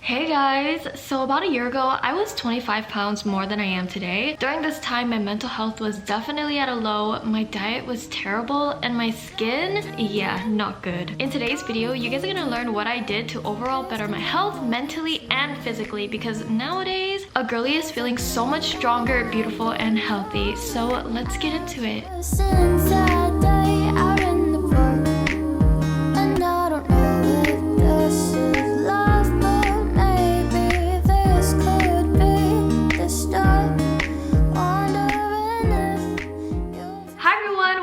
Hey guys, so about a year ago, I was 25 pounds more than I am today. During this time, my mental health was definitely at a low, my diet was terrible, and my skin, yeah, not good. In today's video, you guys are gonna learn what I did to overall better my health mentally and physically, because nowadays, a girly is feeling so much stronger, beautiful, and healthy. So let's get into it.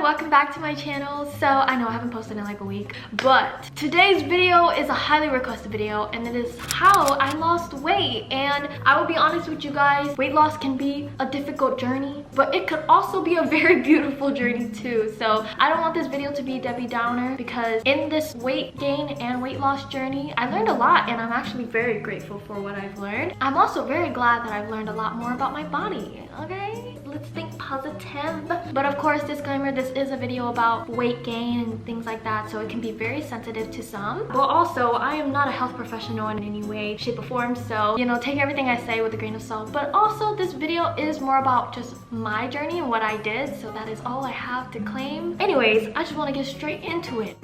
Welcome back to my channel. So I know I haven't posted in like a week, but today's video is a highly requested video, and it is how I lost weight. And I will be honest with you guys, weight loss can be a difficult journey, but it could also be a very beautiful journey too. So I don't want this video to be Debbie Downer, because in this weight gain and weight loss journey, I learned a lot, and I'm actually very grateful for what I've learned. I'm also very glad that I've learned a lot more about my body, okay? Let's think positive. But of course, disclaimer, this is a video about weight gain and things like that, so it can be very sensitive to some. But also, I am not a health professional in any way, shape, or form, so, you know, take everything I say with a grain of salt. But also, this video is more about just my journey and what I did, so that is all I have to claim. Anyways, I just want to get straight into it.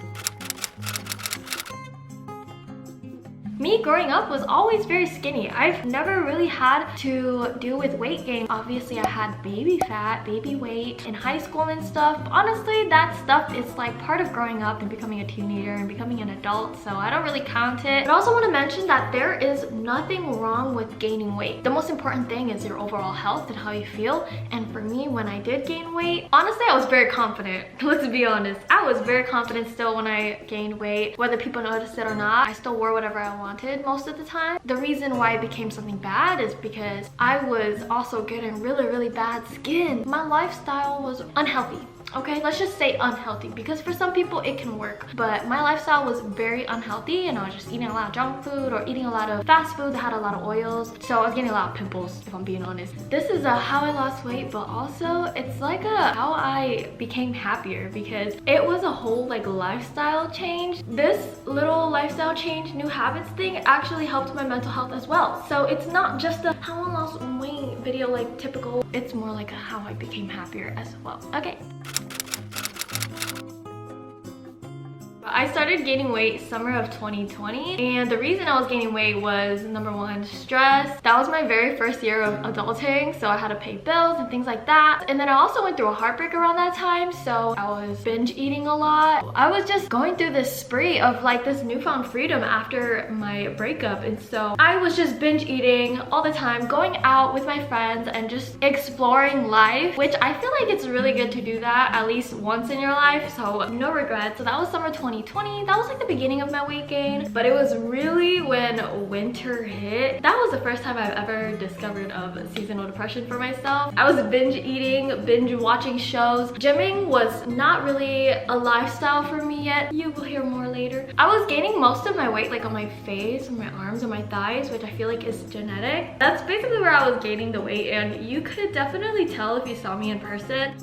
Me growing up was always very skinny. I've never really had to deal with weight gain. Obviously, I had baby fat, baby weight in high school and stuff. Honestly, that stuff is like part of growing up and becoming a teenager and becoming an adult, so I don't really count it. But I also want to mention that there is nothing wrong with gaining weight. The most important thing is your overall health and how you feel. And for me, when I did gain weight, honestly, I was very confident. Let's be honest. I was very confident still when I gained weight. Whether people noticed it or not, I still wore whatever I wanted most of the time. The reason why it became something bad is because I was also getting really bad skin. My lifestyle was unhealthy. Okay, let's just say unhealthy, because for some people it can work, but my lifestyle was very unhealthy, and I was just eating a lot of junk food or eating a lot of fast food that had a lot of oils, so I was getting a lot of pimples, if I'm being honest. This is how I lost weight, but also it's like how I became happier, because it was a whole like lifestyle change. This little lifestyle change, new habits thing actually helped my mental health as well. So it's not just a how I lost weight video like typical, it's more like a how I became happier as well. Okay. I started gaining weight summer of 2020, and the reason I was gaining weight was number one, stress. That was my very first year of adulting, so I had to pay bills and things like that. And then I also went through a heartbreak around that time, so I was binge eating a lot. I was just going through this spree of like this newfound freedom after my breakup, and so I was just binge eating all the time, going out with my friends and just exploring life, which I feel like it's really good to do that at least once in your life, so no regrets. So that was summer 2020. That was like the beginning of my weight gain, but it was really when winter hit. That was the first time I've ever discovered of seasonal depression for myself. I was binge eating, binge watching shows. Gymming was not really a lifestyle for me yet. You will hear more later. I was gaining most of my weight like on my face, on my arms, and my thighs, which I feel like is genetic. That's basically where I was gaining the weight, and you could definitely tell if you saw me in person.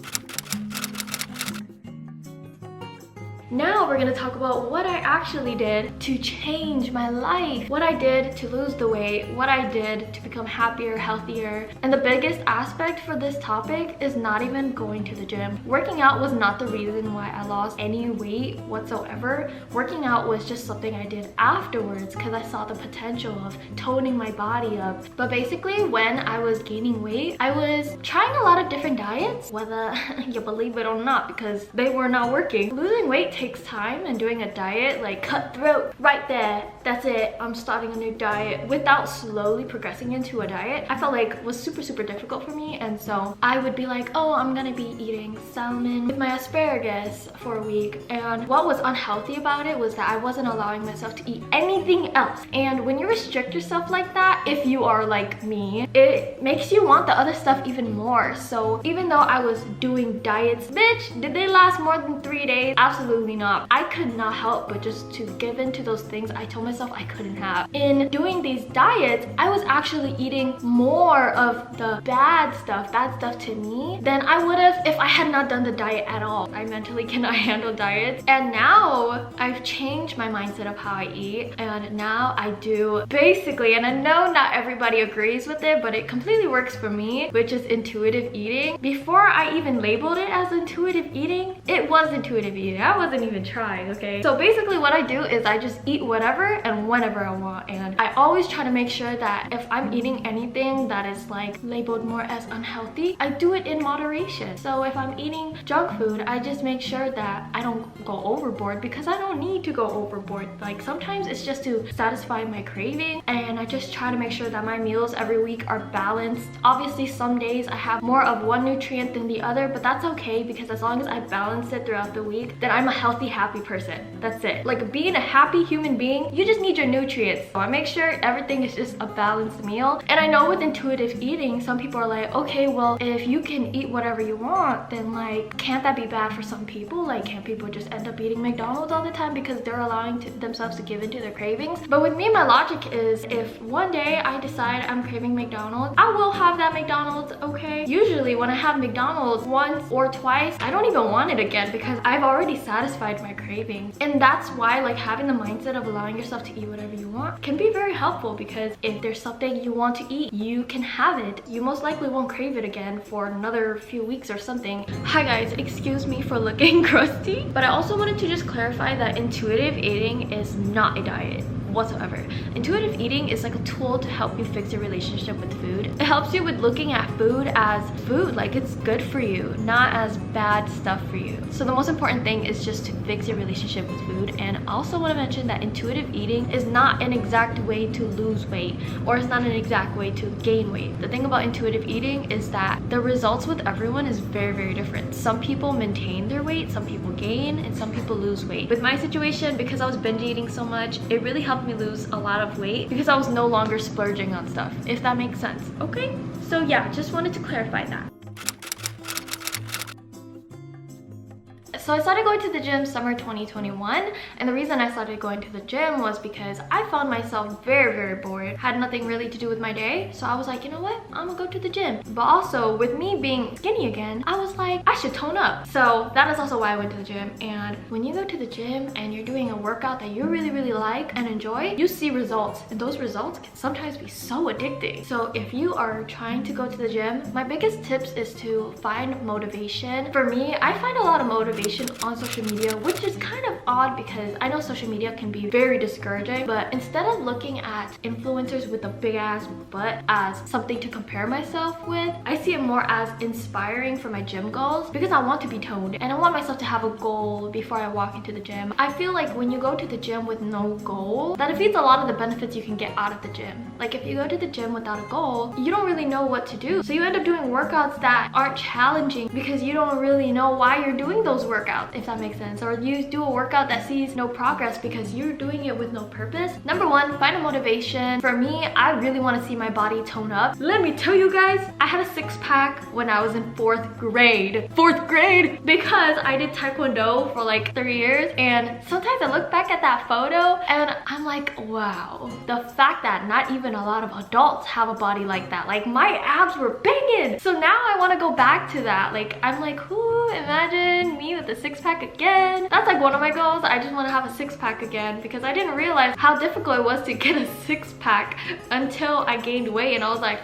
Now we're gonna talk about what I actually did to change my life. What I did to lose the weight, what I did to become happier, healthier. And the biggest aspect for this topic is not even going to the gym. Working out was not the reason why I lost any weight whatsoever. Working out was just something I did afterwards because I saw the potential of toning my body up. But basically, when I was gaining weight, I was trying a lot of different diets, whether you believe it or not, because they were not working. Losing weight takes time, and doing a diet like cutthroat right there, that's it, I'm starting a new diet, without slowly progressing into a diet, I felt like was super difficult for me. And so I would be like, oh, I'm gonna be eating salmon with my asparagus for a week, and what was unhealthy about it was that I wasn't allowing myself to eat anything else. And when you restrict yourself like that, if you are like me, it makes you want the other stuff even more. So even though I was doing diets, bitch, did they last more than 3 days? Absolutely not. I could not help but just to give in to those things I told myself myself I couldn't have. In doing these diets, I was actually eating more of the bad stuff to me, than I would have if I had not done the diet at all. I mentally cannot handle diets. And now I've changed my mindset of how I eat, and now I do basically, and I know not everybody agrees with it, but it completely works for me, which is intuitive eating. Before I even labeled it as intuitive eating, it was intuitive eating. I wasn't even trying, okay? So basically what I do is I just eat whatever and whenever I want, and I always try to make sure that if I'm eating anything that is like labeled more as unhealthy, I do it in moderation. So if I'm eating junk food, I just make sure that I don't go overboard, because I don't need to go overboard. Like sometimes it's just to satisfy my craving, and I just try to make sure that my meals every week are balanced. Obviously some days I have more of one nutrient than the other, but that's okay, because as long as I balance it throughout the week, then I'm a healthy, happy person. That's it. Like being a happy human being, you just need your nutrients. So I make sure everything is just a balanced meal. And I know with intuitive eating, some people are like, okay, well, if you can eat whatever you want, then like, can't that be bad for some people? Like, can't people just end up eating McDonald's all the time because they're allowing themselves to give into their cravings? But with me, my logic is, if one day I decide I'm craving McDonald's, I will have that McDonald's, okay? Usually when I have McDonald's once or twice, I don't even want it again, because I've already satisfied my cravings. And that's why like having the mindset of allowing yourself to eat whatever you want can be very helpful, because if there's something you want to eat, you can have it. You most likely won't crave it again for another few weeks or something. Hi guys, excuse me for looking crusty, but I also wanted to just clarify that intuitive eating is not a diet whatsoever. Intuitive eating is like a tool to help you fix your relationship with food. It helps you with looking at food as food, like it's good for you, not as bad stuff for you. So the most important thing is just to fix your relationship with food. And I also want to mention that intuitive eating is not an exact way to lose weight, or it's not an exact way to gain weight. The thing about intuitive eating is that the results with everyone is very, very different. Some people maintain their weight, some people gain, and some people lose weight. With my situation, because I was binge eating so much, it really helped me lose a lot of weight, because I was no longer splurging on stuff, if that makes sense. Okay, so yeah, just wanted to clarify that. So I started going to the gym summer 2021, and the reason I started going to the gym was because I found myself very, very bored, had nothing really to do with my day. So I was like, you know what, I'm gonna go to the gym. But also with me being skinny again, I was like, I should tone up. So that is also why I went to the gym. And when you go to the gym and you're doing a workout that you really, really like and enjoy, you see results, and those results can sometimes be so addicting. So if you are trying to go to the gym, my biggest tips is to find motivation. For me, I find a lot of motivation on social media, which is kind of odd, because I know social media can be very discouraging, but instead of looking at influencers with a big ass butt as something to compare myself with, I see it more as inspiring for my gym goals, because I want to be toned and I want myself to have a goal before I walk into the gym. I feel like when you go to the gym with no goal, that defeats a lot of the benefits you can get out of the gym. Like if you go to the gym without a goal, you don't really know what to do. So you end up doing workouts that aren't challenging, because you don't really know why you're doing those workouts, if that makes sense. Or you do a workout that sees no progress because you're doing it with no purpose. Number one, find a motivation. For me, I really want to see my body tone up. Let me tell you guys, I had a six-pack when I was in 4th grade. 4th grade! Because I did Taekwondo for like 3 years, and sometimes I look back at that photo and I'm like, wow. The fact that not even a lot of adults have a body like that. Like my abs were banging! So now I want to go back to that. Like I'm like, ooh, imagine me with a six-pack again. That's like one of my goals. I just want to have a six-pack again, because I didn't realize how difficult it was to get a six-pack until I gained weight, and I was like,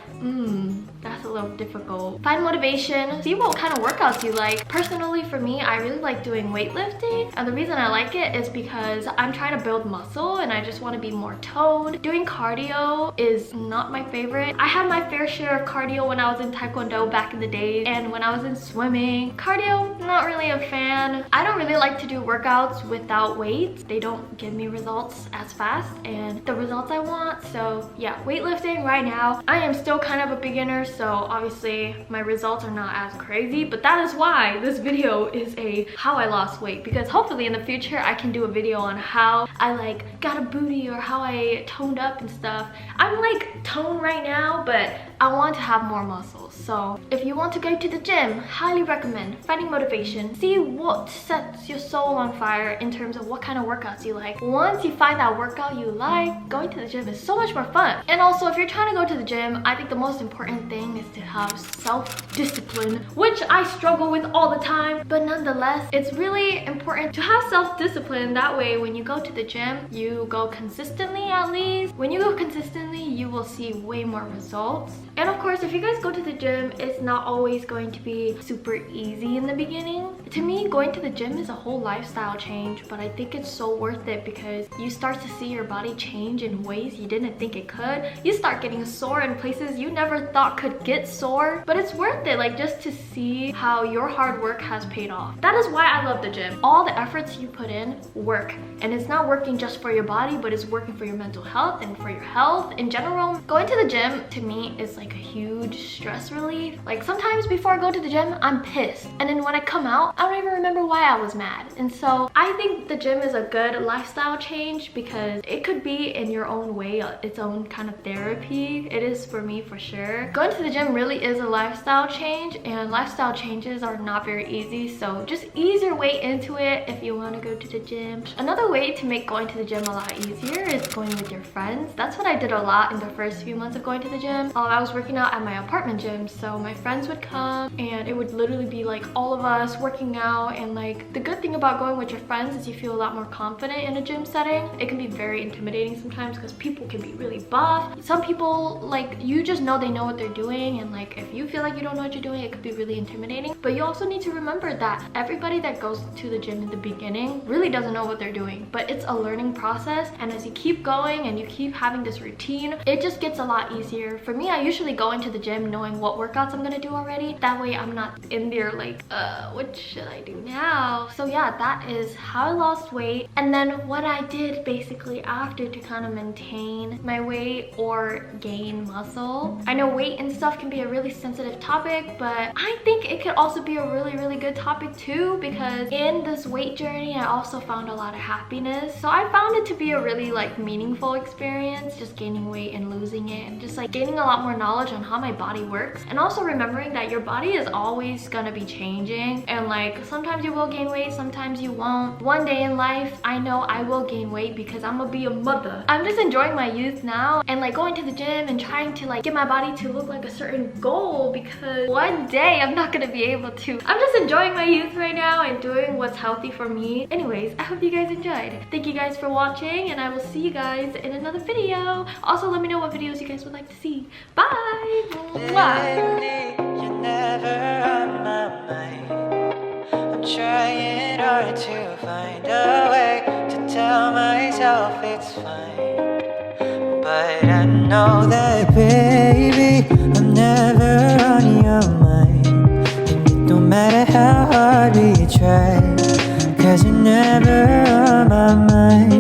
that's a little difficult. Find motivation, see what kind of workouts you like. Personally for me, I really like doing weightlifting, and the reason I like it is because I'm trying to build muscle and I just want to be more toned. Doing cardio is not my favorite. I had my fair share of cardio when I was in Taekwondo back in the day, and when I was in swimming. Cardio, not really a fan. I don't really like to do workouts without weights. They don't give me results as fast and the results I want. So yeah, weightlifting right now, I am still kind of a beginner, so obviously my results are not as crazy, but that is why this video is a how I lost weight, because hopefully in the future I can do a video on how I like got a booty or how I toned up and stuff. I'm like toned right now, but I want to have more muscles. So if you want to go to the gym, highly recommend finding motivation. See what sets your soul on fire in terms of what kind of workouts you like. Once you find that workout you like, going to the gym is so much more fun. And also, if you're trying to go to the gym, I think the most important thing is to have self-discipline, which I struggle with all the time. But nonetheless, it's really important to have self-discipline. That way, when you go to the gym, you go consistently at least. When you go consistently, you will see way more results. And of course, if you guys go to the gym, it's not always going to be super easy in the beginning. To me, going to the gym is a whole lifestyle change, but I think it's so worth it because you start to see your body change in ways you didn't think it could. You start getting sore in places you never thought could get sore, but it's worth it, like just to see how your hard work has paid off. That is why I love the gym. All the efforts you put in work, and it's not working just for your body, but it's working for your mental health and for your health in general. Going to the gym to me is like a huge stress relief. Like sometimes before I go to the gym, I'm pissed, and then when I come out, I don't even remember why I was mad. And so I think the gym is a good lifestyle change because it could be in your own way, its own kind of therapy. It is for me for sure. Going to the gym really is a lifestyle change, and lifestyle changes are not very easy, so just ease your way into it if you want to go to the gym. Another way to make going to the gym a lot easier is going with your friends. That's what I did a lot in the first few months of going to the gym. I was working out at my apartment gym, so my friends would come and it would literally be like all of us working out. And like the good thing about going with your friends is you feel a lot more confident in a gym setting. It can be very intimidating sometimes because people can be really buff. Some people, like, you just know they know what they're doing, and like if you feel like you don't know what you're doing, it could be really intimidating. But you also need to remember that everybody that goes to the gym in the beginning really doesn't know what they're doing, but it's a learning process, and as you keep going and you keep having this routine, it just gets a lot easier. For me, I usually go into the gym knowing what workouts I'm gonna do already. That way I'm not in there like, what should I do now? So yeah, that is how I lost weight. And then what I did basically after to kind of maintain my weight or gain muscle. I know weight and stuff can be a really sensitive topic, but I think it could also be a really good topic too, because in this weight journey I also found a lot of happiness. So I found it to be a really like meaningful experience, just gaining weight and losing it, and just like gaining a lot more knowledge on how my body works, and also remembering that your body is always gonna be changing, and like sometimes you will gain weight, sometimes you won't. One day in life I know I will gain weight because I'm gonna be a mother. I'm just enjoying my youth now and like going to the gym and trying to like get my body to look like a certain goal, because one day I'm not gonna be able to. I'm just enjoying my youth right now and doing what's healthy for me. Anyways, I hope you guys enjoyed. Thank you guys for watching, and I will see you guys in another video. Also, let me know what videos you guys would like to see. Bye! Mwah. You're never on my mind. I'm trying hard to find a way to tell myself it's fine, but I know that, baby, I'm never on your mind. And it don't matter how hard we try, 'cause you're never on my mind.